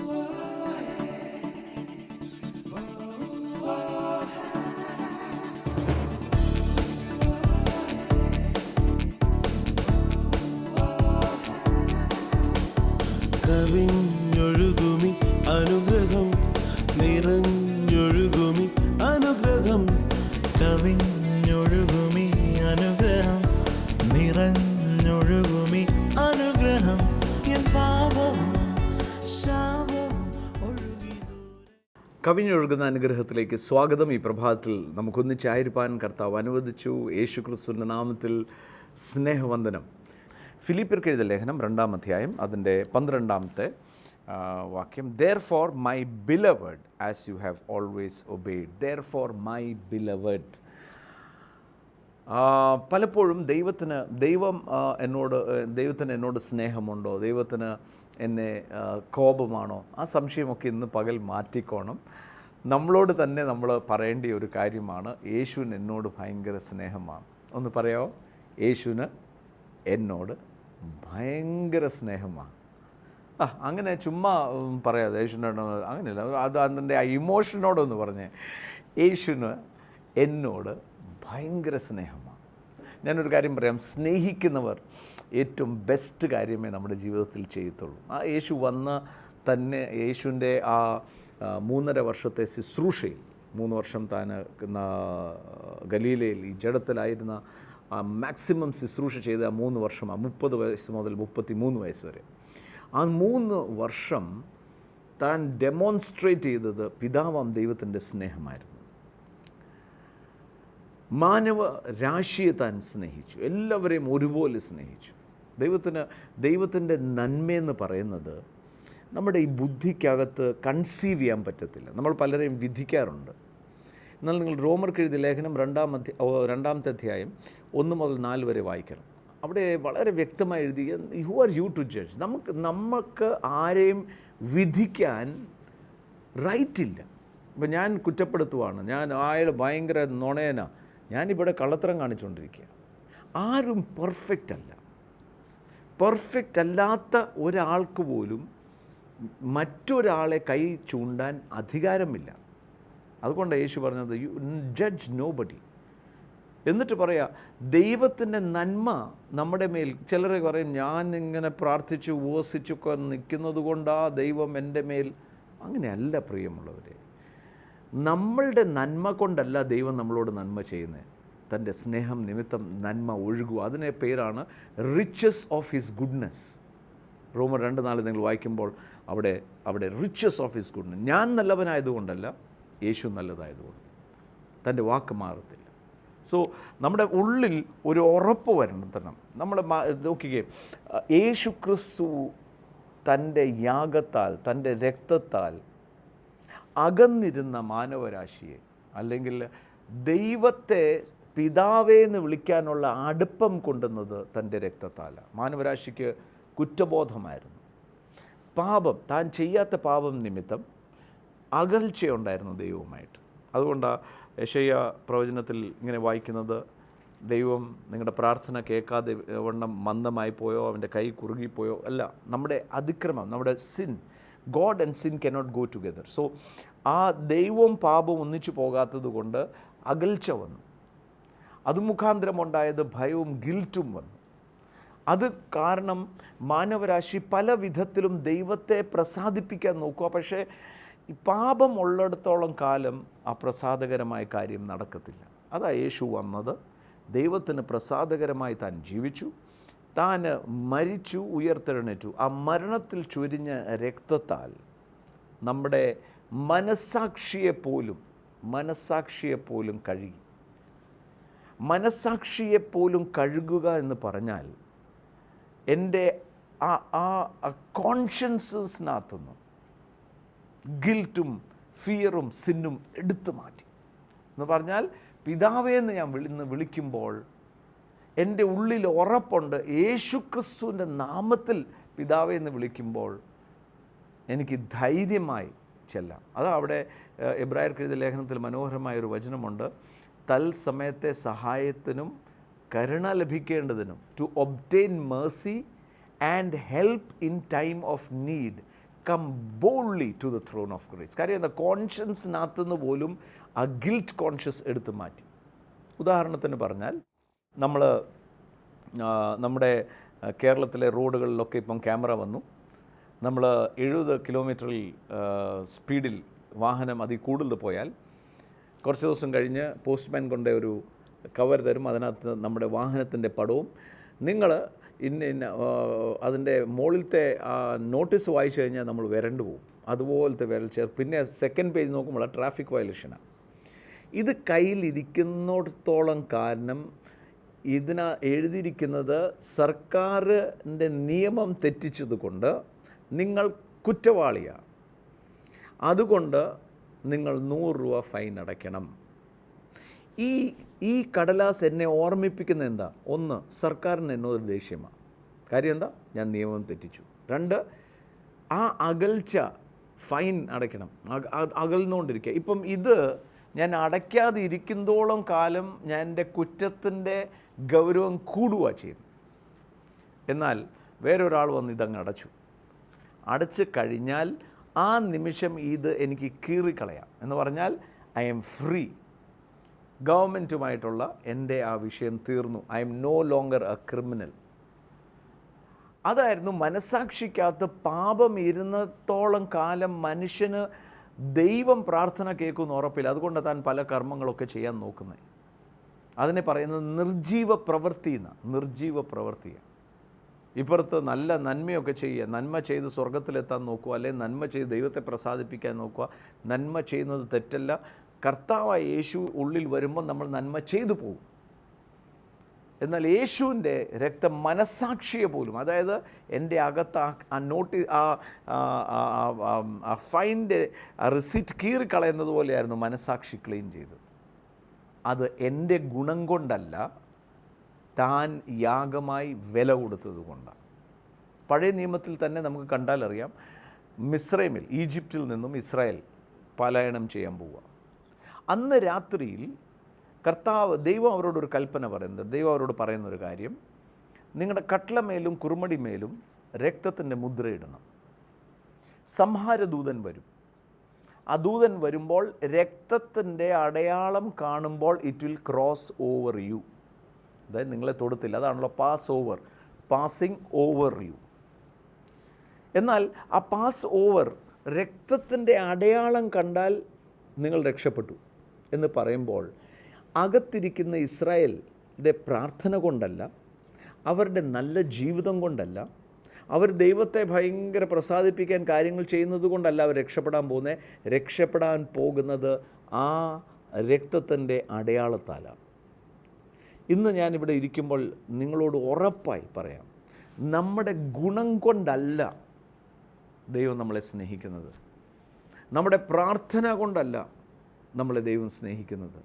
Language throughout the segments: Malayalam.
കവിഞ്ഞൊഴുകുമി അനുഗ്രഹം നിറഞ്ഞൊഴുകുമി അനുഗ്രഹം കവിഞ്ഞൊഴുകുമി അനുഗ്രഹം നിറഞ്ഞൊഴുകുമി അനുഗ്രഹം എൻ പാപവും ശാപവും ഒഴുകി. കവിഞ്ഞൊഴുകുന്ന അനുഗ്രഹത്തിലേക്ക് സ്വാഗതം. ഈ പ്രഭാതത്തിൽ നമുക്കൊന്നിച്ചായിരിക്കാൻ കർത്താവ് അനുവദിച്ചു. യേശു ക്രിസ്തുവിൻ്റെ നാമത്തിൽ സ്നേഹവന്ദനം. ഫിലിപ്പിയർക്ക് എഴുതിയ ലേഖനം 2-ാം അധ്യായം അതിൻ്റെ 12-ാമത്തെ വാക്യം. Therefore my beloved, as you have always obeyed. Therefore my beloved. പലപ്പോഴും ദൈവത്തിന് എന്നോട് സ്നേഹമുണ്ടോ, ദൈവത്തിന് എന്നെ കോപമാണോ, ആ സംശയമൊക്കെ ഇന്ന് പകൽ മാറ്റിക്കോണം. നമ്മളോട് തന്നെ നമ്മൾ പറയേണ്ട ഒരു കാര്യമാണ്, യേശുവിന് എന്നോട് ഭയങ്കര സ്നേഹമാണ്. ഒന്ന് പറയാമോ? യേശുവിന് എന്നോട് ഭയങ്കര സ്നേഹമാണ്. അങ്ങനെ ചുമ്മാ പറയാതെ യേശുവിനോട് അങ്ങനെയല്ല, അത് അതിൻ്റെ ആ ഇമോഷനോടൊന്ന് പറഞ്ഞേ. യേശുവിന് എന്നോട് ഭയങ്കര സ്നേഹമാണ്. ഞാനൊരു കാര്യം പറയാം, സ്നേഹിക്കുന്നവർ ഏറ്റവും ബെസ്റ്റ് കാര്യമേ നമ്മുടെ ജീവിതത്തിൽ ചെയ്യത്തുള്ളൂ. ആ യേശു വന്ന തന്നെ യേശുവിൻ്റെ ആ 3.5 വർഷത്തെ ശുശ്രൂഷയിൽ, 3 വർഷം താൻ ഗലീലയിൽ ഈ ജഡത്തിലായിരുന്ന മാക്സിമം ശുശ്രൂഷ ചെയ്ത 3 വർഷം, 30 വയസ്സ് മുതൽ 33 വയസ്സ് വരെ, ആ 3 വർഷം താൻ ഡെമോൺസ്ട്രേറ്റ് ചെയ്തത് പിതാവാം ദൈവത്തിൻ്റെ സ്നേഹമായിരുന്നു. മാനവ രാശിയെ താൻ സ്നേഹിച്ചു, എല്ലാവരെയും ഒരുപോലെ സ്നേഹിച്ചു. ദൈവത്തിൻ്റെ നന്മയെന്ന് പറയുന്നത് നമ്മുടെ ഈ ബുദ്ധിക്കകത്ത് കൺസീവ് ചെയ്യാൻ പറ്റത്തില്ല. നമ്മൾ പലരെയും വിധിക്കാറുണ്ട്. എന്നാൽ നിങ്ങൾ റോമർക്ക് എഴുതിയ ലേഖനം 2-ാമത്തെ അധ്യായം 1 മുതൽ 4 വരെ വായിക്കണം. അവിടെ വളരെ വ്യക്തമായി എഴുതിയ, who are you to judge. നമുക്ക് ആരെയും വിധിക്കാൻ റൈറ്റില്ല. ഇപ്പം ഞാൻ കുറ്റപ്പെടുത്തുവാണ്, ഞാൻ അയാൾ ഭയങ്കര നുണയനാ, ഞാനിവിടെ കള്ളത്തരം കാണിച്ചുകൊണ്ടിരിക്കുക. ആരും പെർഫെക്റ്റ് അല്ല. പെർഫെക്റ്റ് അല്ലാത്ത ഒരാൾക്ക് പോലും മറ്റൊരാളെ കൈ ചൂണ്ടാൻ അധികാരമില്ല. അതുകൊണ്ട് യേശു പറഞ്ഞത്, യു ജഡ്ജ് നോബഡി. എന്നിട്ട് പറയാം, ദൈവത്തിൻ്റെ നന്മ നമ്മുടെ മേൽ. ചിലർ പറയും, ഞാൻ ഇങ്ങനെ പ്രാർത്ഥിച്ചു ഉപവസിച്ചൊക്കെ നിൽക്കുന്നത് കൊണ്ടാ ദൈവം എൻ്റെ മേൽ. അങ്ങനെയല്ല പ്രിയമുള്ളവരെ. നമ്മളുടെ നന്മ കൊണ്ടല്ല ദൈവം നമ്മളോട് നന്മ ചെയ്യുന്നത്. തൻ്റെ സ്നേഹം നിമിത്തം നന്മ ഒഴുകുക. അതിനെ പേരാണ് റിച്ചസ് ഓഫ് ഹിസ് ഗുഡ്നെസ്. റോമർ 2:4 നിങ്ങൾ വായിക്കുമ്പോൾ അവിടെ റിച്ചസ് ഓഫ് ഹിസ് ഗുഡ്നെസ്. ഞാൻ നല്ലവനായതുകൊണ്ടല്ല, യേശു നല്ലതായതുകൊണ്ട്. തൻ്റെ വാക്ക് മാറത്തില്ല. സോ നമ്മുടെ ഉള്ളിൽ ഒരു ഉറപ്പ് വരണം. നമ്മൾ നോക്കിക്കേ, യേശു ക്രിസ്തു തൻ്റെ യാഗത്താൽ, തൻ്റെ രക്തത്താൽ അകന്നിരുന്ന മാനവരാശിയെ, അല്ലെങ്കിൽ ദൈവത്തെ പിതാവേ എന്ന് വിളിക്കാനുള്ള അടുപ്പം കൊണ്ടുവന്നത് തൻ്റെ രക്തത്താലാണ്. മാനവരാശിക്ക് കുറ്റബോധമായിരുന്നു. പാപം, താൻ ചെയ്യാത്ത പാപം നിമിത്തം അകൽച്ചയുണ്ടായിരുന്നു ദൈവവുമായിട്ട്. അതുകൊണ്ടാണ് യെശയ്യാ പ്രവചനത്തിൽ ഇങ്ങനെ വായിക്കുന്നത്, ദൈവം നിങ്ങളുടെ പ്രാർത്ഥന കേൾക്കാതെ വണ്ണം മന്ദമായി പോയോ, അവൻ്റെ കൈ കുറുകിപ്പോയോ അല്ല, നമ്മുടെ അതിക്രമം, നമ്മുടെ sin. God and sin cannot go together. So ആ ദൈവവും പാപവും ഒന്നിച്ചു പോകാത്തത് കൊണ്ട് അകൽച്ച വന്നു. അത് മുഖാന്തരം ഉണ്ടായത് ഭയവും ഗിൽറ്റും വന്നു. അത് കാരണം മാനവരാശി പല വിധത്തിലും ദൈവത്തെ പ്രസാദിപ്പിക്കാൻ നോക്കുക. പക്ഷേ ഈ പാപം ഉള്ളിടത്തോളം കാലം ആ പ്രസാദകരമായ കാര്യം നടക്കത്തില്ല. അതാ യേശു വന്നത്. ദൈവത്തിന് പ്രസാദകരമായി താൻ ജീവിച്ചു, താൻ മരിച്ചു, ഉയർത്തെഴുന്നേറ്റു. ആ മരണത്തിൽ ചൊരിഞ്ഞ രക്തത്താൽ നമ്മുടെ മനസ്സാക്ഷിയെപ്പോലും കഴുകി. മനസ്സാക്ഷിയെപ്പോലും കഴുകുക എന്ന് പറഞ്ഞാൽ എൻ്റെ ആ കോൺഷ്യൻസിനകത്തുനിന്ന് ഗിൽറ്റും ഫിയറും സിന്നും എടുത്തു മാറ്റി എന്ന് പറഞ്ഞാൽ, പിതാവേ എന്ന് ഞാൻ വിളിക്കുമ്പോൾ എൻ്റെ ഉള്ളിൽ ഉറപ്പുണ്ട്, യേശുക്രിസ്തുവിൻ്റെ നാമത്തിൽ പിതാവേ എന്ന് വിളിക്കുമ്പോൾ എനിക്ക് ധൈര്യമായി ചെല്ലാം. അതാ അവിടെ എബ്രായർക്ക് എഴുതിയ ലേഖനത്തിൽ മനോഹരമായൊരു വചനമുണ്ട്, തൽസമയത്തെ സഹായത്തിനും കരുണ ലഭിക്കേണ്ടതിനും, to obtain mercy and help in time of need, come boldly to the throne of grace. കാര്യം എന്താ? കോൺഷ്യൻസിനകത്തുനിന്ന് പോലും ആ ഗിൽറ്റ് കോൺഷ്യസ് എടുത്തു മാറ്റി. ഉദാഹരണത്തിന് പറഞ്ഞാൽ നമ്മുടെ കേരളത്തിലെ റോഡുകളിലൊക്കെ ഇപ്പം ക്യാമറ വന്നു. നമ്മൾ 70 കിലോമീറ്ററിൽ സ്പീഡിൽ വാഹനം അതിൽ കൂടുതൽ പോയാൽ കുറച്ച് ദിവസം കഴിഞ്ഞ് പോസ്റ്റ്മാൻ കൊണ്ട് ഒരു കവർ തരും. അതിനകത്ത് നമ്മുടെ വാഹനത്തിൻ്റെ പടവും നിങ്ങൾ അതിൻ്റെ മുകളിലത്തെ നോട്ടീസ് വായിച്ചു കഴിഞ്ഞാൽ നമ്മൾ വരണ്ടു പോകും. അതുപോലത്തെ വിരൽ പിന്നെ സെക്കൻഡ് പേജ് നോക്കുമ്പോൾ ട്രാഫിക് വയലേഷനാണ്. ഇത് കയ്യിലിരിക്കുന്നിടത്തോളം കാരണം എഴുതിയിരിക്കുന്നത് സർക്കാരിൻ്റെ നിയമം തെറ്റിച്ചതുകൊണ്ട് നിങ്ങൾ കുറ്റവാളിയാണ്, അതുകൊണ്ട് നിങ്ങൾ 100 രൂപ ഫൈൻ അടയ്ക്കണം. ഈ കടലാസ് എന്നെ ഓർമ്മിപ്പിക്കുന്ന എന്താ? ഒന്ന്, സർക്കാരിന് എന്നോട് ദേഷ്യമാണ്. കാര്യം എന്താ? ഞാൻ നിയമം തെറ്റിച്ചു. 2, ആ അകൽച്ച ഫൈൻ അടയ്ക്കണം, അകൽന്നുകൊണ്ടിരിക്കുക. ഇപ്പം ഇത് ഞാൻ അടയ്ക്കാതെ ഇരിക്കുന്നതോളം കാലം ഞാൻ എൻ്റെ കുറ്റത്തിൻ്റെ ഗൗരവം കൂടുക ചെയ്യുന്നു. എന്നാൽ വേറൊരാൾ വന്ന് ഇതങ്ങ് അടച്ചു കഴിഞ്ഞാൽ ആ നിമിഷം ഇത് എനിക്ക് കീറിക്കളയാം എന്ന് പറഞ്ഞാൽ ഐ എം ഫ്രീ. ഗവൺമെൻറ്റുമായിട്ടുള്ള എൻ്റെ ആ വിഷയം തീർന്നു. I am no longer a criminal. അതായിരുന്നു മനസ്സാക്ഷിക്കകത്ത് പാപം ഇരുന്നത്തോളം കാലം മനുഷ്യന് ദൈവം പ്രാർത്ഥന കേൾക്കുമെന്ന് ഉറപ്പില്ല. അതുകൊണ്ട് താൻ പല കർമ്മങ്ങളൊക്കെ ചെയ്യാൻ നോക്കുന്നത്. അതിനെ പറയുന്നത് നിർജീവ പ്രവൃത്തിയാണ്. ഇപ്പുറത്ത് നല്ല നന്മയൊക്കെ ചെയ്യുക, നന്മ ചെയ്ത് സ്വർഗത്തിലെത്താൻ നോക്കുക, അല്ലെങ്കിൽ നന്മ ചെയ്ത് ദൈവത്തെ പ്രസാദിപ്പിക്കാൻ നോക്കുക. നന്മ ചെയ്യുന്നത് തെറ്റല്ല. കർത്താവായ യേശു ഉള്ളിൽ വരുമ്പോൾ നമ്മൾ നന്മ ചെയ്തു പോകും. എന്നാൽ യേശുവിൻ്റെ രക്തം മനസ്സാക്ഷിയെ പോലും, അതായത് എൻ്റെ അകത്ത് ആ ഫൈൻ്റെ റിസിറ്റ് കീറിക്കളയുന്നത് പോലെയായിരുന്നു മനസ്സാക്ഷി ക്ലീൻ ചെയ്തത്. അത് എൻ്റെ ഗുണം കൊണ്ടല്ല, താൻ യാഗമായി വില കൊടുത്തത് കൊണ്ടാണ്. പഴയ നിയമത്തിൽ തന്നെ നമുക്ക് കണ്ടാൽ അറിയാം, മിസ്രൈമിൽ, ഈജിപ്തിൽ നിന്നും ഇസ്രായേൽ പലായനം ചെയ്യാൻ പോവുക. അന്ന് രാത്രിയിൽ ദൈവം അവരോടൊരു കൽപ്പന പറയുന്നത്, ദൈവം അവരോട് പറയുന്നൊരു കാര്യം, നിങ്ങളുടെ കട്ട്ളമേലും കുറുമടിമേലും രക്തത്തിൻ്റെ മുദ്രയിടണം. സംഹാരദൂതൻ വരും. ആ ദൂതൻ വരുമ്പോൾ രക്തത്തിൻ്റെ അടയാളം കാണുമ്പോൾ it will cross over you. അതായത് നിങ്ങളെ തൊടുത്തില്ല. അതാണല്ലോ പാസിങ് ഓവർ യു. എന്നാൽ ആ പാസ് ഓവർ രക്തത്തിൻ്റെ അടയാളം കണ്ടാൽ നിങ്ങൾ രക്ഷപ്പെട്ടു എന്ന് പറയുമ്പോൾ അകത്തിരിക്കുന്ന ഇസ്രായേലിൻ്റെ പ്രാർത്ഥന കൊണ്ടല്ല, അവരുടെ നല്ല ജീവിതം കൊണ്ടല്ല, അവർ ദൈവത്തെ ഭയങ്കര പ്രസാദിപ്പിക്കാൻ കാര്യങ്ങൾ ചെയ്യുന്നത് കൊണ്ടല്ല അവർ രക്ഷപ്പെടാൻ പോകുന്നത് ആ രക്തത്തിൻ്റെ അടയാളത്താലാണ്. ഇന്ന് ഞാനിവിടെ ഇരിക്കുമ്പോൾ നിങ്ങളോട് ഉറപ്പായി പറയാം, നമ്മുടെ ഗുണം കൊണ്ടല്ല ദൈവം നമ്മളെ സ്നേഹിക്കുന്നത്, നമ്മുടെ പ്രാർത്ഥന കൊണ്ടല്ല നമ്മളെ ദൈവം സ്നേഹിക്കുന്നത്.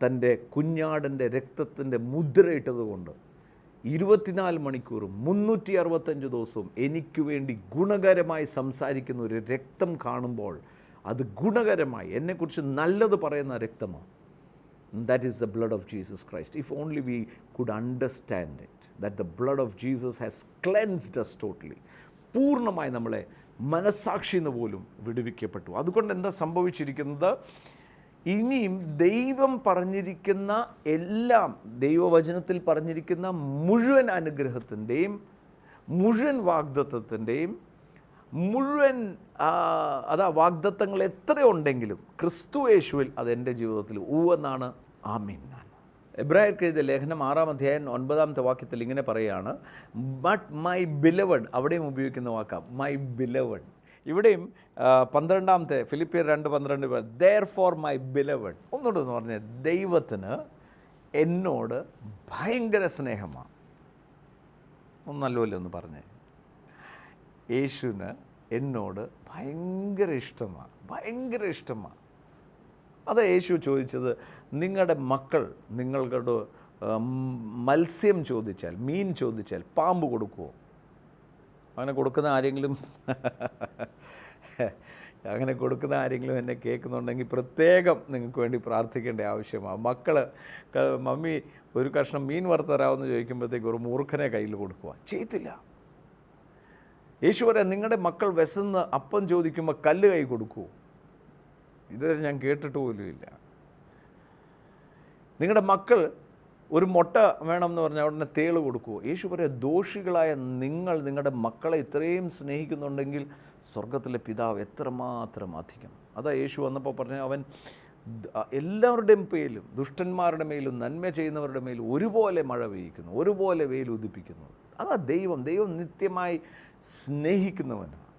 തൻ്റെ കുഞ്ഞാടിൻ്റെ രക്തത്തിൻ്റെ മുദ്രയിട്ടതുകൊണ്ട് 24 മണിക്കൂറും 365 ദിവസവും എനിക്ക് വേണ്ടി ഗുണകരമായി സംസാരിക്കുന്ന ഒരു രക്തം കാണുമ്പോൾ അത് ഗുണകരമായി എന്നെക്കുറിച്ച് നല്ലത് പറയുന്ന രക്തമാണ്. That is the blood of Jesus Christ. If only we could understand it, that the blood of Jesus has cleansed us totally. പൂർണ്ണമായി നമ്മളെ മനസ്സാക്ഷിന്ന് പോലും വിടുവിക്കപ്പെട്ടു. അതുകൊണ്ട് എന്താ സംഭവിച്ചിരിക്കുന്നത്? ഇനിയും ദൈവം പറഞ്ഞിരിക്കുന്ന എല്ലാം, ദൈവവചനത്തിൽ പറഞ്ഞിരിക്കുന്ന മുഴുവൻ അനുഗ്രഹത്തിൻ്റെയും മുഴുവൻ വാഗ്ദത്തത്തിൻ്റെയും മുഴുവൻ വാഗ്ദത്തങ്ങൾ എത്രയുണ്ടെങ്കിലും ക്രിസ്തു യേശുവിൽ അതെൻ്റെ ജീവിതത്തിൽ ഊവെന്നാണ് ആമീൻ. എബ്രായർക്ക് എഴുതിയ ലേഖനം 6-ാം അധ്യായം 9-ാമത്തെ വാക്യത്തിൽ ഇങ്ങനെ പറയുകയാണ്, ബട്ട് മൈ ബിലവഡ്, അവിടെയും ഉപയോഗിക്കുന്ന വാക്കാണ് മൈ ബിലവഡ്. ഇവിടെയും 12-ാമത്തെ ഫിലിപ്പിയർ 2:12 ദെയർ ഫോർ മൈ ബിലവഡ്. ഒന്നുകൂടെ എന്ന് പറഞ്ഞാൽ ദൈവത്തിന് എന്നോട് ഭയങ്കര സ്നേഹമാണ്. ഒന്നല്ലോ ഒന്ന് പറഞ്ഞേ, യേശുവിന് എന്നോട് ഭയങ്കര ഇഷ്ടമാണ്. അതാ യേശു ചോദിച്ചത്, നിങ്ങളുടെ മക്കൾ നിങ്ങളുടെ മത്സ്യം ചോദിച്ചാൽ, മീൻ ചോദിച്ചാൽ പാമ്പ് കൊടുക്കുമോ? അങ്ങനെ കൊടുക്കുന്ന ആരെങ്കിലും എന്നെ കേൾക്കുന്നുണ്ടെങ്കിൽ പ്രത്യേകം നിങ്ങൾക്ക് വേണ്ടി പ്രാർത്ഥിക്കേണ്ട ആവശ്യമാണ്. മക്കൾ മമ്മി ഒരു കഷ്ണം മീൻ വറുത്തരാമെന്ന് ചോദിക്കുമ്പോഴത്തേക്ക് ഒരു മൂർഖനെ കയ്യിൽ കൊടുക്കുക, ചെയ്തില്ല. യേശു പറയാം, നിങ്ങളുടെ മക്കൾ വിശന്ന് അപ്പം ചോദിക്കുമ്പോൾ കല്ല് കൈ കൊടുക്കുമോ? ഇത് ഞാൻ കേട്ടിട്ട് പോലുമില്ല. നിങ്ങളുടെ മക്കൾ ഒരു മുട്ട വേണമെന്ന് പറഞ്ഞാൽ ഉടനെ തേള് കൊടുക്കുമോ? യേശു പറയാം, ദോഷികളായ നിങ്ങൾ നിങ്ങളുടെ മക്കളെ ഇത്രയും സ്നേഹിക്കുന്നുണ്ടെങ്കിൽ സ്വർഗത്തിലെ പിതാവ് എത്രമാത്രം അധികം. അതാ യേശു വന്നപ്പോൾ പറഞ്ഞ, അവൻ എല്ലാവരുടെയും മേലും, ദുഷ്ടന്മാരുടെ മേലും നന്മ ചെയ്യുന്നവരുടെ മേലും ഒരുപോലെ മഴ പെയ്യിക്കുന്നു, ഒരുപോലെ വെയിൽ ഉദിപ്പിക്കുന്നു. അതാ ദൈവം. ദൈവം നിത്യമായി സ്നേഹിക്കുന്നവനാണ്.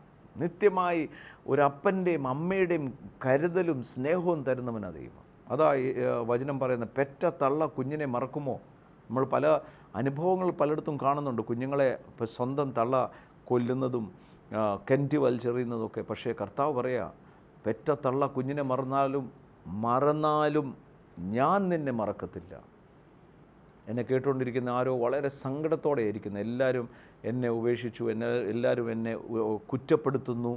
നിത്യമായി ഒരപ്പൻ്റെയും അമ്മയുടെയും കരുതലും സ്നേഹവും തരുന്നവനാണ് ദൈവം. അതാ വചനം പറയുന്നത്, പെറ്റ തള്ള കുഞ്ഞിനെ മറക്കുമോ? നമ്മൾ പല അനുഭവങ്ങൾ പലയിടത്തും കാണുന്നുണ്ട്, കുഞ്ഞുങ്ങളെ സ്വന്തം തള്ള കൊല്ലുന്നതും കിണറ്റി വലിച്ചെറിയുന്നതൊക്കെ. പക്ഷേ കർത്താവ് പറയാ, പെറ്റ തള്ള കുഞ്ഞിനെ മറന്നാലും ഞാൻ നിന്നെ മറക്കത്തില്ല. എന്നെ കേട്ടുകൊണ്ടിരിക്കുന്ന ആരോ വളരെ സങ്കടത്തോടെ ഇരിക്കുന്നു. എല്ലാവരും എന്നെ ഉപേക്ഷിച്ചു, എല്ലാവരും എന്നെ കുറ്റപ്പെടുത്തുന്നു,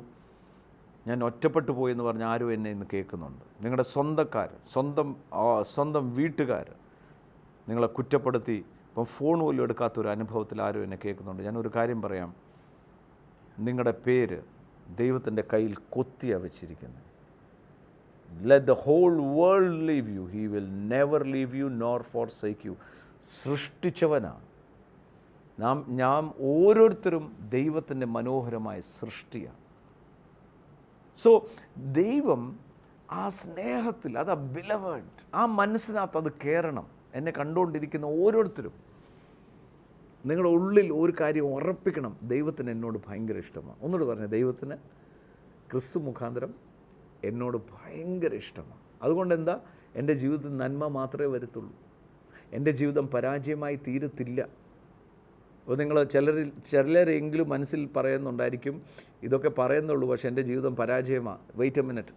ഞാൻ ഒറ്റപ്പെട്ടു പോയെന്ന് പറഞ്ഞ് ആരും എന്നെ ഇന്ന് കേൾക്കുന്നുണ്ട്. നിങ്ങളുടെ സ്വന്തക്കാർ, സ്വന്തം വീട്ടുകാർ നിങ്ങളെ കുറ്റപ്പെടുത്തി ഇപ്പം ഫോൺ പോലും എടുക്കാത്തൊരു അനുഭവത്തിൽ ആരും എന്നെ കേൾക്കുന്നുണ്ട്. ഞാനൊരു കാര്യം പറയാം, നിങ്ങളുടെ പേര് ദൈവത്തിൻ്റെ കയ്യിൽ കൊത്തിയാണ് വെച്ചിരിക്കുന്നത്. Let the whole world leave you, he will never leave you nor forsake you. സൃഷ്ടിച്ചവനാണ് നാം ഓരോരുത്തരും. ദൈവത്തിൻ്റെ മനോഹരമായ സൃഷ്ടിയാണ്. സോ ദൈവം ആ സ്നേഹത്തിൽ, അതാ ബിലവേഡ്, ആ മനസ്സിനകത്ത് അത് കയറണം. എന്നെ കണ്ടുകൊണ്ടിരിക്കുന്ന ഓരോരുത്തരും നിങ്ങളുടെ ഉള്ളിൽ ഒരു കാര്യം ഉറപ്പിക്കണം, ദൈവത്തിന് എന്നോട് ഭയങ്കര ഇഷ്ടമാണ്. ഒന്നുകൂടി പറഞ്ഞാൽ, ദൈവത്തിന് ക്രിസ്തു മുഖാന്തരം എന്നോട് ഭയങ്കര ഇഷ്ടമാണ്. അതുകൊണ്ട് എന്താ, എൻ്റെ ജീവിതത്തിൽ നന്മ മാത്രമേ വരത്തുള്ളൂ. എൻ്റെ ജീവിതം പരാജയമായി തീരത്തില്ല. അപ്പോൾ നിങ്ങൾ ചിലരെങ്കിലും മനസ്സിൽ പറയുന്നുണ്ടായിരിക്കും, ഇതൊക്കെ പറയുന്നുള്ളൂ, പക്ഷേ എൻ്റെ ജീവിതം പരാജയമാണ്. Wait a minute.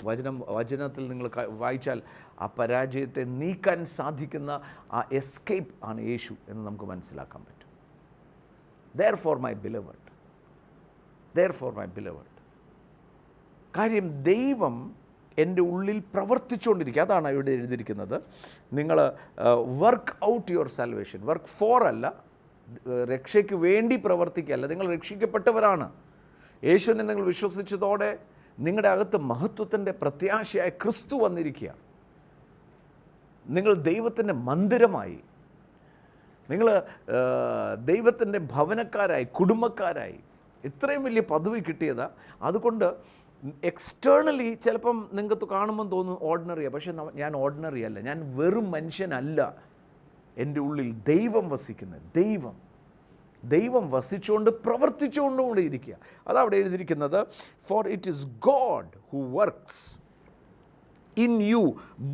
വചനത്തിൽ നിങ്ങൾ വായിച്ചാൽ ആ പരാജയത്തെ നീക്കാൻ സാധിക്കുന്ന ആ എസ്കേപ്പ് ആണ് യേശു എന്ന് നമുക്ക് മനസ്സിലാക്കാൻ പറ്റും. Therefore my beloved. കാര്യം ദൈവം എൻ്റെ ഉള്ളിൽ പ്രവർത്തിച്ചുകൊണ്ടിരിക്കുക. അതാണ് ഇവിടെ എഴുതിയിരിക്കുന്നത്. നിങ്ങൾ work out your salvation. Work for അല്ല, രക്ഷയ്ക്ക് വേണ്ടി പ്രവർത്തിക്കുകയല്ല. നിങ്ങൾ രക്ഷിക്കപ്പെട്ടവരാണ്. യേശുവിനെ നിങ്ങൾ വിശ്വസിച്ചതോടെ നിങ്ങളുടെ അകത്ത് മഹത്വത്തിൻ്റെ പ്രത്യാശയായ ക്രിസ്തു വന്നിരിക്കുക. നിങ്ങൾ ദൈവത്തിൻ്റെ മന്ദിരമായി, നിങ്ങൾ ദൈവത്തിൻ്റെ ഭവനക്കാരായി, കുടുംബക്കാരായി. ഇത്രയും വലിയ പദവി കിട്ടിയതാ. അതുകൊണ്ട് എക്സ്റ്റേണലി ചിലപ്പം നിങ്ങൾക്ക് കാണുമ്പം തോന്നും ഓർഡിനറിയാണ്. പക്ഷേ ഞാൻ ഓർഡിനറി അല്ല, ഞാൻ വെറും മനുഷ്യനല്ല. എൻ്റെ ഉള്ളിൽ ദൈവം വസിക്കുന്നത്. ദൈവം വസിച്ചുകൊണ്ട് പ്രവർത്തിച്ചുകൊണ്ടും കൂടെ ഇരിക്കുക. അതവിടെ എഴുതിയിരിക്കുന്നത്, for it is God who works in you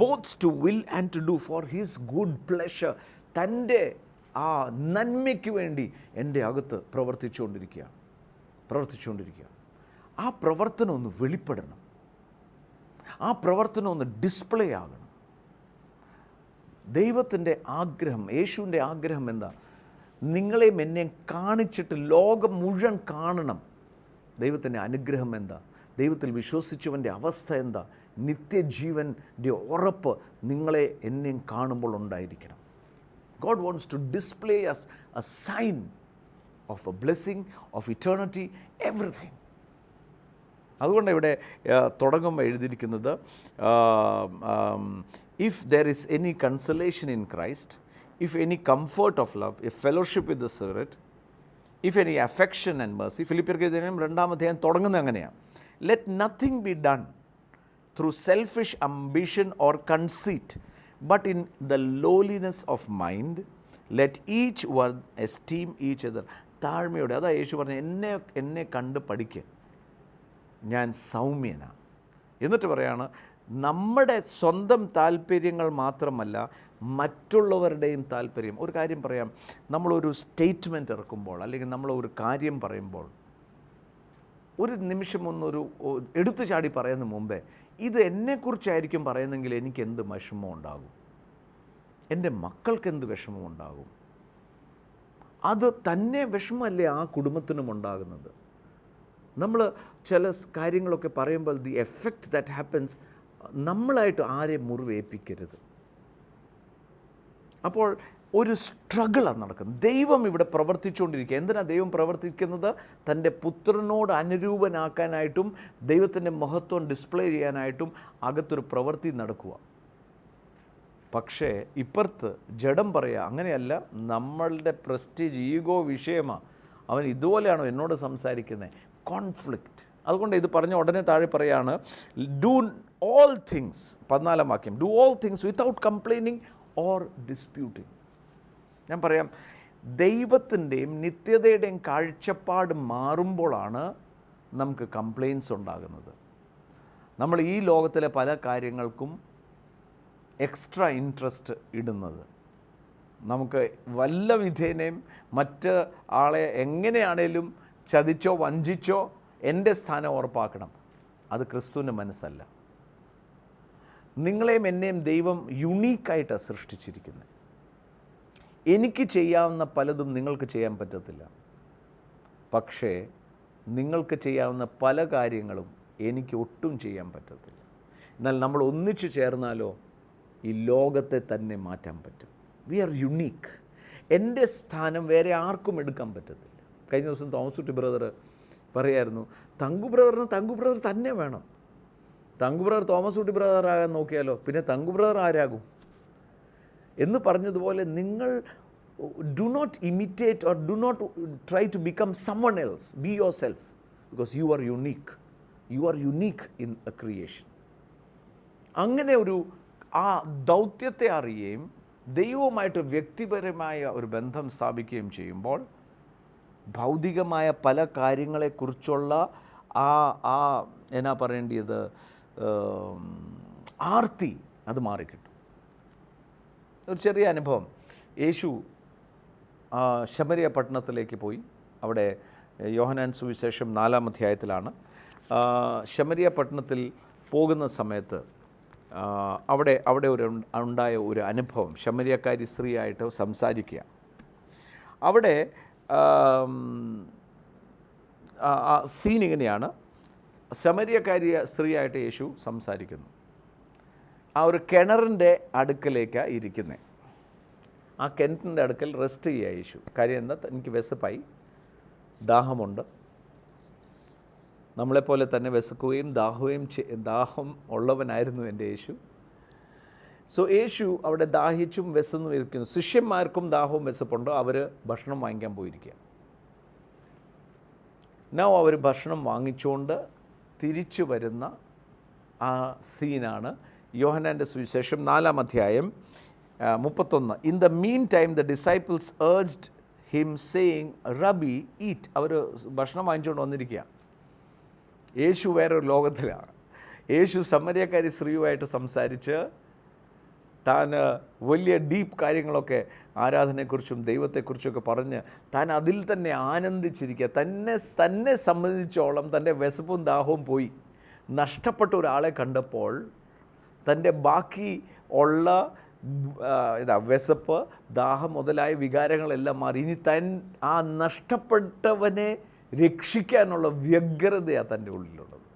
both to will and to do for his good pleasure. തൻ്റെ ആ നന്മയ്ക്ക് വേണ്ടി എൻ്റെ അകത്ത് പ്രവർത്തിച്ചുകൊണ്ടിരിക്കുക. ആ പ്രവർത്തനം ഒന്ന് വെളിപ്പെടണം. ആ പ്രവർത്തനം ഒന്ന് ഡിസ്പ്ലേ ആകണം. ദൈവത്തിൻ്റെ ആഗ്രഹം, യേശുവിൻ്റെ ആഗ്രഹം എന്താ? നിങ്ങളെയും എന്നെയും കാണിച്ചിട്ട് ലോകം മുഴുവൻ കാണണം. ദൈവത്തിൻ്റെ അനുഗ്രഹം എന്താ? ദൈവത്തിൽ വിശ്വസിച്ചവൻ്റെ അവസ്ഥ എന്താ? നിത്യജീവൻ്റെ ഉറപ്പ് നിങ്ങളെ എന്നെയും കാണുമ്പോൾ ഉണ്ടായിരിക്കണം. God wants to display us a sign of a blessing, of eternity, everything. അതുകൊണ്ട് ഇവിടെ തുടങ്ങുമ്പോൾ എഴുതിയിരിക്കുന്നത്, if there is any consolation in Christ, if any comfort of love, a fellowship with the spirit, if any affection and mercy. ഫിലിപ്പിയർക്ക് 2-ാം അധ്യായം തുടങ്ങുന്നത് അങ്ങനെയാണ്. Let nothing be done through selfish ambition or conceit, but in the lowliness of mind let each one esteem each other. താഴ്മയോടെ. അതാ യേശു പറഞ്ഞു, എന്നെ കണ്ട് പഠിക്കുക, ഞാൻ സൗമ്യനാണ്. എന്നിട്ട് പറയാണ്, നമ്മുടെ സ്വന്തം താല്പര്യങ്ങൾ മാത്രമല്ല മറ്റുള്ളവരുടെയും താല്പര്യം. ഒരു കാര്യം പറയാം, നമ്മളൊരു സ്റ്റേറ്റ്മെൻറ്റ് ഇറക്കുമ്പോൾ അല്ലെങ്കിൽ നമ്മളൊരു കാര്യം പറയുമ്പോൾ ഒരു നിമിഷം ഒന്നൊരു എടുത്തു ചാടി പറയുന്ന മുമ്പേ ഇത് എന്നെക്കുറിച്ചായിരിക്കും പറയുന്നെങ്കിൽ എനിക്ക് എന്ത് വിഷമം ഉണ്ടാകും, എൻ്റെ മക്കൾക്ക് എന്ത് വിഷമം ഉണ്ടാകും. അത് തന്നെ വിഷമമല്ലേ ആ കുടുംബത്തിനും ഉണ്ടാകുന്നത്. നമ്മൾ ചില കാര്യങ്ങളൊക്കെ പറയുമ്പോൾ ദി എഫക്റ്റ് ദാറ്റ് ഹാപ്പൻസ്, നമ്മളായിട്ട് ആരെയും മുറിവേൽപ്പിക്കരുത്. അപ്പോൾ ഒരു സ്ട്രഗിളാണ് നടക്കുന്നത്. ദൈവം ഇവിടെ പ്രവർത്തിച്ചുകൊണ്ടിരിക്കുക. എന്തിനാണ് ദൈവം പ്രവർത്തിക്കുന്നത്? തൻ്റെ പുത്രനോട് അനുരൂപനാക്കാനായിട്ടും ദൈവത്തിൻ്റെ മഹത്വം ഡിസ്പ്ലേ ചെയ്യാനായിട്ടും അകത്തൊരു പ്രവൃത്തി നടക്കുക. പക്ഷേ ഇപ്പുറത്ത് ജഡം പറയുക അങ്ങനെയല്ല, നമ്മളുടെ പ്രസ്റ്റീജ്, ഈഗോ വിഷയമാണ്. അവൻ ഇതുപോലെയാണോ എന്നോട് സംസാരിക്കുന്നത്? കോൺഫ്ലിക്റ്റ്. അതുകൊണ്ട് ഇത് പറഞ്ഞ ഉടനെ താഴെ പറയാണ്, ഡു ഓൾ തിങ്സ്, 14 വാക്യം, do all things without complaining or disputing. ഞാൻ പറയാം, ദൈവത്തിൻ്റെയും നിത്യതയുടെയും കാഴ്ചപ്പാട് മാറുമ്പോഴാണ് നമുക്ക് കംപ്ലയിൻസ് ഉണ്ടാകുന്നത്. നമ്മൾ ഈ ലോകത്തിലെ പല കാര്യങ്ങൾക്കും എക്സ്ട്രാ ഇൻട്രസ്റ്റ് ഇടുന്നത്, നമുക്ക് വല്ല വിധേനയും മറ്റ് ആളെ എങ്ങനെയാണേലും ചതിച്ചോ വഞ്ചിച്ചോ എൻ്റെ സ്ഥാനം ഉറപ്പാക്കണം. അത് ക്രിസ്തുവിൻ്റെ മനസ്സല്ല. നിങ്ങളെയും എന്നെയും ദൈവം യുണീക്കായിട്ടാണ് സൃഷ്ടിച്ചിരിക്കുന്നത്. എനിക്ക് ചെയ്യാവുന്ന പലതും നിങ്ങൾക്ക് ചെയ്യാൻ പറ്റത്തില്ല. പക്ഷേ നിങ്ങൾക്ക് ചെയ്യാവുന്ന പല കാര്യങ്ങളും എനിക്ക് ഒട്ടും ചെയ്യാൻ പറ്റത്തില്ല. എന്നാൽ നമ്മൾ ഒന്നിച്ചു ചേർന്നാലോ ഈ ലോകത്തെ തന്നെ മാറ്റാൻ പറ്റും. We are unique. എൻ്റെ സ്ഥാനം വേറെ ആർക്കും എടുക്കാൻ പറ്റത്തില്ല. കഴിഞ്ഞ ദിവസം തോമസ് കുട്ടി ബ്രദർ പറയായിരുന്നു, തങ്കു ബ്രദറിന് തങ്കു ബ്രദർ തന്നെ വേണം. Thanku brother Thomas Kutty brother ആകാൻ നോക്കിയാലോ പിന്നെ തങ്കു ബ്രദർ ആരാകും എന്ന് പറഞ്ഞതുപോലെ, നിങ്ങൾ do not imitate or do not try to become someone else. Be yourself, because you are unique. You are unique in a creation. അങ്ങനെ ഒരു ആ ദൗത്യത്തെ അറിയുകയും ദൈവവുമായിട്ട് വ്യക്തിപരമായ ഒരു ബന്ധം സ്ഥാപിക്കുകയും ചെയ്യുമ്പോൾ ഭൗതികമായ പല കാര്യങ്ങളെക്കുറിച്ചുള്ള ആ എന്നാ പറയേണ്ടത് ആർത്തി അത് മാറിക്കിട്ടും. ഒരു ചെറിയ അനുഭവം. യേശു ശമരിയ പട്ടണത്തിലേക്ക് പോയി. അവിടെ യോഹന്നാൻ സുവിശേഷം 4-ാം അധ്യായത്തിലാണ്. ശമരിയ പട്ടണത്തിൽ പോകുന്ന സമയത്ത് അവിടെ ഉണ്ടായ ഒരു അനുഭവം, ശമരിയക്കാരി സ്ത്രീയായിട്ട് സംസാരിക്കുക. അവിടെ സീൻ ഇങ്ങനെയാണ്. ശമരിയക്കാരി സ്ത്രീയായിട്ട് യേശു സംസാരിക്കുന്നു. ആ ഒരു കിണറിൻ്റെ അടുക്കലേക്കാണ് ഇരിക്കുന്നത്. ആ കിണറ്റിൻ്റെ അടുക്കൽ റെസ്റ്റ് ചെയ്യുക യേശു. കാര്യം എന്താ? എനിക്ക് വിശപ്പായി, ദാഹമുണ്ട്. നമ്മളെപ്പോലെ തന്നെ വിശക്കുകയും ദാഹം ഉള്ളവനായിരുന്നു എൻ്റെ യേശു. സോ യേശു അവിടെ ദാഹിച്ചും വിശന്നും ഇരിക്കുന്നു. ശിഷ്യന്മാർക്കും ദാഹവും വിശപ്പുണ്ട്. അവർ ഭക്ഷണം വാങ്ങിക്കാൻ പോയിരിക്കുക. അവർ ഭക്ഷണം വാങ്ങിച്ചുകൊണ്ട് തിരിച്ചു വരുന്ന ആ സീനാണ് യോഹന്നാൻ്റെ സുവിശേഷം 4-ാം അധ്യായം 31. In the meantime the disciples urged him saying, rabbi eat. അവർ ഭക്ഷണം വാങ്ങിച്ചുകൊണ്ട് വന്നിരിക്കുക. യേശു വേറൊരു ലോകത്തിലാണ്. യേശു ശമരിയക്കാരി സ്ത്രീയുമായിട്ട് സംസാരിച്ച് താൻ വലിയ ഡീപ്പ് കാര്യങ്ങളൊക്കെ ആരാധനയെക്കുറിച്ചും ദൈവത്തെക്കുറിച്ചൊക്കെ പറഞ്ഞ് താൻ അതിൽ തന്നെ ആനന്ദിച്ചിരിക്കുക. തന്നെ സംബന്ധിച്ചോളം തൻ്റെ വിശപ്പും ദാഹവും പോയി. നഷ്ടപ്പെട്ട ഒരാളെ കണ്ടപ്പോൾ തൻ്റെ ബാക്കി ഉള്ള വിശപ്പ്, ദാഹം മുതലായ വികാരങ്ങളെല്ലാം മാറി. ഇനി ആ നഷ്ടപ്പെട്ടവനെ രക്ഷിക്കാനുള്ള വ്യഗ്രതയാണ് തൻ്റെ ഉള്ളിലുള്ളത്.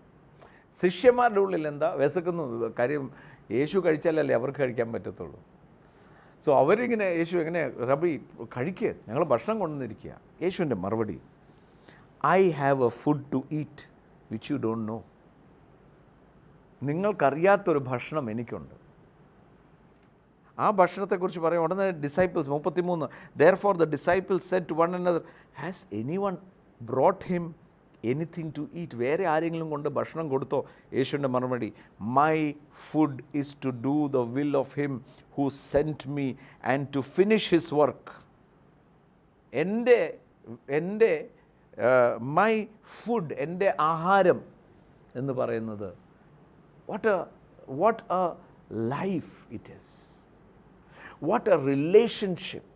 ശിഷ്യന്മാരുടെ ഉള്ളിൽ എന്താ? വിശക്കുന്നു. കാര്യം യേശു കഴിച്ചാലല്ലേ അവർക്ക് കഴിക്കാൻ പറ്റത്തുള്ളൂ. സോ അവരിങ്ങനെ യേശു എങ്ങനെ, റബി കഴിക്കുക, ഞങ്ങൾ ഭക്ഷണം കൊണ്ടുവന്നിരിക്കുക. യേശുവിൻ്റെ മറുപടി, I have a food to eat which you don't know. നിങ്ങൾക്കറിയാത്തൊരു ഭക്ഷണം എനിക്കുണ്ട്. ആ ഭക്ഷണത്തെക്കുറിച്ച് പറയും. ഉടനെ disciples 33, therefore the disciples said to one another, has anyone brought him anything to eat? വേറെ ആരെങ്കിലും കൊണ്ട് ഭക്ഷണം കൊടുത്തോ? യേശുവിൻ്റെ മറുപടി, my food is to do the will of him who sent me and to finish his work. എൻ്റെ my food, എൻ്റെ ആഹാരം എന്ന് പറയുന്നത് what a life it is. What a relationship.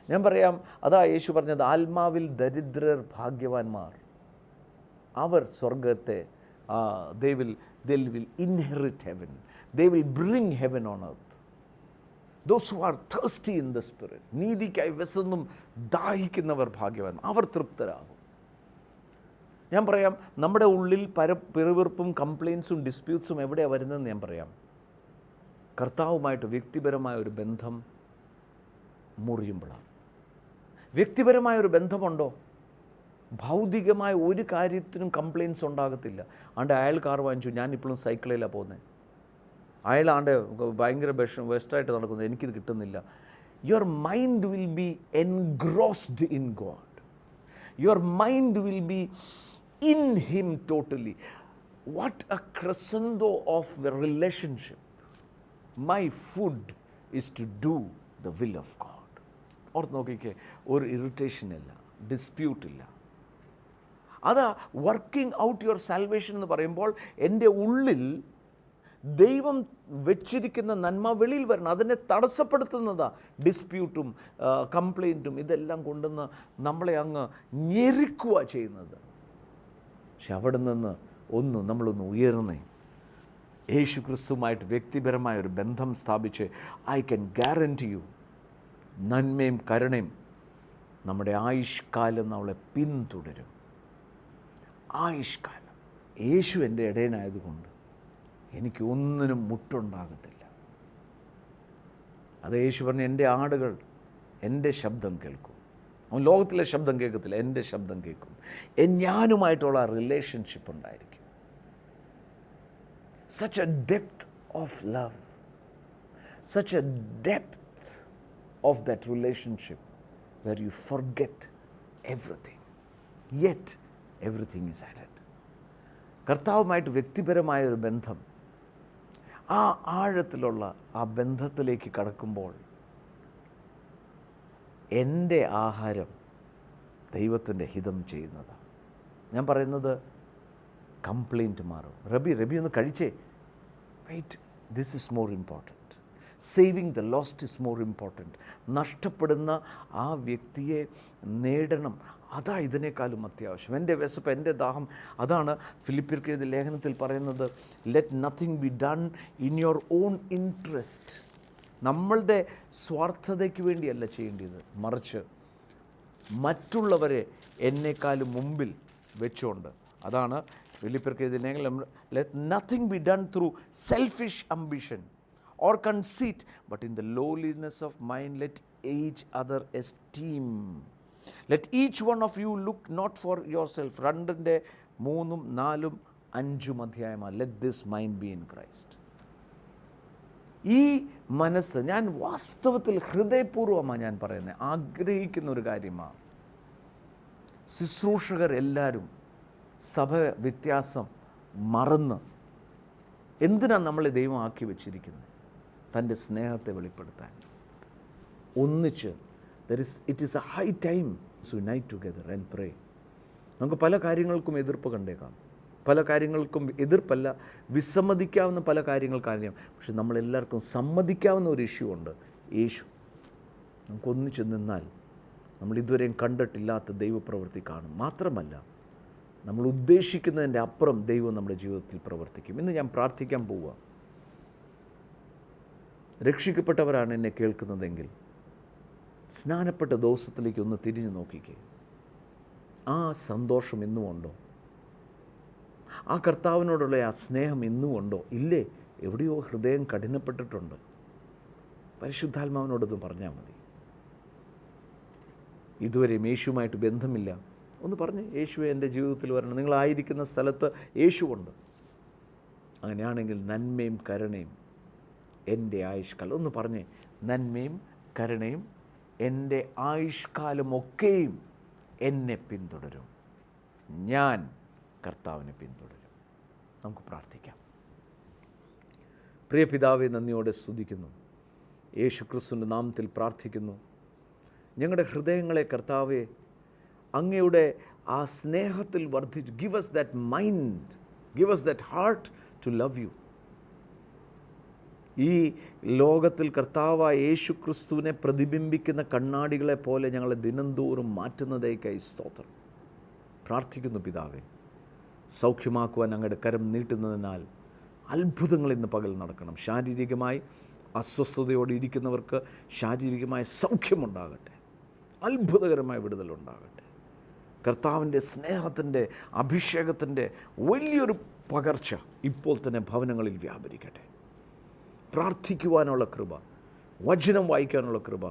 ഞാൻ പറയാം, അതാ യേശു പറഞ്ഞത്, ആത്മാവിൽ ദരിദ്രർ ഭാഗ്യവാന്മാർ, അവർ സ്വർഗത്തെ they will inherit heaven. They will bring heaven on earth. Those who are thirsty in the spirit, നീതിക്കായി വിശന്നും ദാഹിക്കുന്നവർ ഭാഗ്യവാൻ, അവർ തൃപ്തരാകും. ഞാൻ പറയാം, നമ്മുടെ ഉള്ളിൽ പിറുവിറുപ്പും കംപ്ലയിൻസും ഡിസ്പ്യൂട്ട്സും എവിടെയാണ് വരുന്നതെന്ന് ഞാൻ പറയാം. കർത്താവുമായിട്ട് വ്യക്തിപരമായ ഒരു ബന്ധം മുറിയുമ്പോഴാണ്. വ്യക്തിപരമായ ഒരു ബന്ധമുണ്ടോ? ഭൗതികമായ ഒരു കാര്യത്തിനും കംപ്ലയിൻസ് ഉണ്ടാകത്തില്ല. ആണ്ട് അയാൾ കാർ വാങ്ങിച്ചു, ഞാനിപ്പോഴും സൈക്കിളിലാണ് പോകുന്നത്. അയാളാണ്ട് ഭയങ്കര ബെസ്റ്റായിട്ട് നടക്കുന്നു, എനിക്കിത് കിട്ടുന്നില്ല. Your mind will be engrossed in God. Your mind will be in him totally. What a crescendo of the relationship. My food is to do the will of God. ഓർത്ത് നോക്കിക്കേ, ഒരു ഇറിറ്റേഷനില്ല, ഡിസ്പ്യൂട്ടില്ല. അതാ വർക്കിംഗ് ഔട്ട് യുവർ സാൽവേഷൻ എന്ന് പറയുമ്പോൾ എൻ്റെ ഉള്ളിൽ ദൈവം വെച്ചിരിക്കുന്ന നന്മ വെളിയിൽ വരണം. അതിനെ തടസ്സപ്പെടുത്തുന്നതാ ഡിസ്പ്യൂട്ടും കംപ്ലയിൻറ്റും ഇതെല്ലാം കൊണ്ടുവന്ന് നമ്മളെ അങ്ങ് ഞെരുക്കുക ചെയ്യുന്നത്. പക്ഷെ അവിടെ നിന്ന് നമ്മളൊന്ന് ഉയർന്നേ, യേശു ക്രിസ്തുവുമായിട്ട് വ്യക്തിപരമായ ഒരു ബന്ധം സ്ഥാപിച്ച് ഐ ക്യാൻ ഗ്യാരൻറ്റി യു, നന്മയും കരുണയും നമ്മുടെ ആയുഷ്കാലം നമ്മളെ പിന്തുടരും. ആയുഷ്കാലം. യേശു എൻ്റെ ഇടയനായതുകൊണ്ട് എനിക്ക് ഒന്നിനും മുട്ടുണ്ടാകത്തില്ല. അത് യേശു പറഞ്ഞു, എൻ്റെ ആടുകൾ എൻ്റെ ശബ്ദം കേൾക്കും. അവൻ ലോകത്തിലെ ശബ്ദം കേൾക്കത്തില്ല, എൻ്റെ ശബ്ദം കേൾക്കും. ഞാനുമായിട്ടുള്ള റിലേഷൻഷിപ്പ് ഉണ്ടായിരിക്കും. Such a depth of love, such a depth of that relationship where you forget everything, yet everything is added. കർത്താവുമായിട്ട് വ്യക്തിപരമായ ഒരു ബന്ധം, ആ ആഴത്തിലുള്ള ആ ബന്ധത്തിലേക്ക് കടക്കുമ്പോൾ എൻ്റെ ആഹാരം ദൈവത്തിൻ്റെ ഹിതം ചെയ്യുന്നതാണ്. ഞാൻ പറയുന്നത് കംപ്ലയിൻറ്റ് മാറും. റബി ഒന്ന് കഴിച്ചേ. Wait, this is more important. Saving the lost is more important. നഷ്ടപ്പെടുന്ന ആ വ്യക്തിയെ നേടണം, അതാ ഇതിനേക്കാളും അത്യാവശ്യം. എൻ്റെ വിശപ്പ്, എൻ്റെ ദാഹം, അതാണ് ഫിലിപ്പിയർക്ക് എഴുതിയ ലേഖനത്തിൽ പറയുന്നത്. Let nothing be done in your own interest. നമ്മളുടെ സ്വാർത്ഥതയ്ക്ക് വേണ്ടിയല്ല ചെയ്യേണ്ടത്, മറിച്ച് മറ്റുള്ളവരെ എന്നെക്കാളും മുമ്പിൽ വെച്ചുകൊണ്ട്. അതാണ് ഫിലിപ്പിയർക്ക് എഴുതിയ ലേഖനം. Let nothing be done through selfish ambition or conceit, but in the lowliness of mind let each other esteem. Let each one of you look not for yourself. 2 3 4 5 അധ്യായമാണ്. Let this mind be in Christ. ഈ മനസ്സ് ഞാൻ വാസ്തവത്തിൽ ഹൃദയപൂർവ്വമാണ് ഞാൻ പറയുന്നത്, ആഗ്രഹിക്കുന്ന ഒരു കാര്യമാണ്. ശുശ്രൂഷകർ എല്ലാവരും സഭ വ്യത്യാസം മറന്ന് എന്തിനാണ് നമ്മളെ ദൈവം ആക്കി വെച്ചിരിക്കുന്നത്? തൻ്റെ സ്നേഹത്തെ വെളിപ്പെടുത്താൻ. ഒന്നിച്ച് it is a high time to unite together and pray. നമുക്ക് പല കാര്യങ്ങൾക്കും എതിർപ്പ് കണ്ടേക്കാം, പല കാര്യങ്ങൾക്കും എതിർപ്പല്ല, വിസമ്മതിക്കാവുന്ന പല കാര്യങ്ങൾക്കറിയാം. പക്ഷെ നമ്മളെല്ലാവർക്കും സമ്മതിക്കാവുന്ന ഒരു ഇഷ്യൂ ഉണ്ട്, യേശു. നമുക്കൊന്നിച്ച് നിന്നാൽ നമ്മൾ ഇതുവരെയും കണ്ടിട്ടില്ലാത്ത ദൈവപ്രവൃത്തി കാണും. മാത്രമല്ല, നമ്മൾ ഉദ്ദേശിക്കുന്നതിൻ്റെ അപ്പുറം ദൈവം നമ്മുടെ ജീവിതത്തിൽ പ്രവർത്തിക്കും. ഇന്ന് ഞാൻ പ്രാർത്ഥിക്കാൻ പോവുക. രക്ഷിക്കപ്പെട്ടവരാണ് എന്നെ കേൾക്കുന്നതെങ്കിൽ സ്നാനപ്പെട്ട ദിവസത്തിലേക്ക് ഒന്ന് തിരിഞ്ഞു നോക്കിക്കേ. ആ സന്തോഷം ഇന്നും ഉണ്ടോ? ആ കർത്താവിനോടുള്ള ആ സ്നേഹം ഇന്നും ഉണ്ടോ? ഇല്ലേ, എവിടെയോ ഹൃദയം കഠിനപ്പെട്ടിട്ടുണ്ട്. പരിശുദ്ധാത്മാവിനോടൊന്ന് പറഞ്ഞാൽ മതി. ഇതുവരെയും യേശുവുമായിട്ട് ബന്ധമില്ല, ഒന്ന് പറഞ്ഞ്, യേശുവെ എൻ്റെ ജീവിതത്തിൽ വരണം. നിങ്ങളായിരിക്കുന്ന സ്ഥലത്ത് യേശുവുണ്ട്. അങ്ങനെയാണെങ്കിൽ നന്മയും കരുണയും എൻ്റെ ആയുഷ്കാലം, ഒന്ന് പറഞ്ഞേ, നന്മയും കരുണയും എൻ്റെ ആയുഷ്കാലമൊക്കെയും എന്നെ പിന്തുടരും. ഞാൻ കർത്താവിനെ പിന്തുടരും. നമുക്ക് പ്രാർത്ഥിക്കാം. പ്രിയ പിതാവെ, നന്ദിയോടെ സ്തുതിക്കുന്നു. യേശു ക്രിസ്തുവിൻ്റെ നാമത്തിൽ പ്രാർത്ഥിക്കുന്നു. ഞങ്ങളുടെ ഹൃദയങ്ങളെ കർത്താവെ അങ്ങയുടെ ആ സ്നേഹത്തിൽ വർദ്ധിച്ചു. Give us that mind, give us that heart to love you. ഈ ലോകത്തിൽ കർത്താവായ യേശു ക്രിസ്തുവിനെ പ്രതിബിംബിക്കുന്ന കണ്ണാടികളെ പോലെ ഞങ്ങളെ ദിനംതോറും മാറ്റുന്നതേക്കായി സ്തോത്രം. പ്രാർത്ഥിക്കുന്നു പിതാവേ, സൗഖ്യമാക്കുവാൻ അങ്ങയുടെ കരം നീട്ടുന്നതിനാൽ അത്ഭുതങ്ങൾ ഇന്ന് പകൽ നടക്കണം. ശാരീരികമായി അസ്വസ്ഥതയോടെ ഇരിക്കുന്നവർക്ക് ശാരീരികമായ സൗഖ്യമുണ്ടാകട്ടെ, അത്ഭുതകരമായ വിടുതലുണ്ടാകട്ടെ. കർത്താവിൻ്റെ സ്നേഹത്തിൻ്റെ അഭിഷേകത്തിൻ്റെ വലിയൊരു പകർച്ച ഇപ്പോൾ തന്നെ ഭവനങ്ങളിൽ വ്യാപരിക്കട്ടെ. പ്രാർത്ഥിക്കുവാനുള്ള കൃപ, വചനം വായിക്കാനുള്ള കൃപ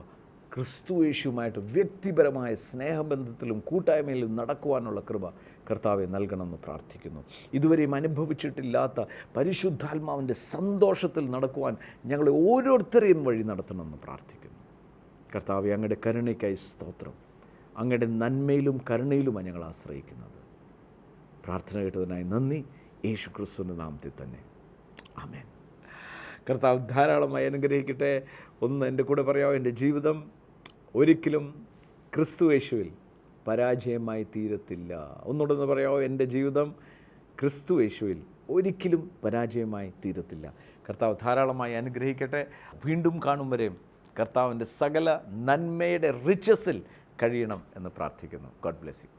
ക്രിസ്തു യേശുവുമായിട്ട് വ്യക്തിപരമായ സ്നേഹബന്ധത്തിലും കൂട്ടായ്മയിലും നടക്കുവാനുള്ള കൃപ കർത്താവെ നൽകണമെന്ന് പ്രാർത്ഥിക്കുന്നു. ഇതുവരെയും അനുഭവിച്ചിട്ടില്ലാത്ത പരിശുദ്ധാത്മാവിൻ്റെ സന്തോഷത്തിൽ നടക്കുവാൻ ഞങ്ങളെ ഓരോരുത്തരെയും വഴി നടത്തണമെന്ന് പ്രാർത്ഥിക്കുന്നു. കർത്താവെ, അങ്ങയുടെ കരുണയ്ക്കായി സ്തോത്രം. അങ്ങയുടെ നന്മയിലും കരുണയിലുമാണ് ഞങ്ങൾ ആശ്രയിക്കുന്നത്. പ്രാർത്ഥന കേട്ടതിനായി നന്ദി. യേശു ക്രിസ്തുവിൻ്റെ നാമത്തിൽ തന്നെ, ആമേൻ. കർത്താവ് ധാരാളമായി അനുഗ്രഹിക്കട്ടെ. ഒന്ന് എൻ്റെ കൂടെ പറയാമോ? എൻ്റെ ജീവിതം ഒരിക്കലും ക്രിസ്തു യേശുവിൽ പരാജയമായി തീരത്തില്ല. ഒന്നുകൂടെ പറയാമോ? എൻ്റെ ജീവിതം ക്രിസ്തു യേശുവിൽ ഒരിക്കലും പരാജയമായി തീരത്തില്ല. കർത്താവ് ധാരാളമായി അനുഗ്രഹിക്കട്ടെ. വീണ്ടും കാണും വരെയും കർത്താവിൻ്റെ സകല നന്മയുടെ റിച്ചസിൽ കഴിയണം എന്ന് പ്രാർത്ഥിക്കുന്നു. God bless you.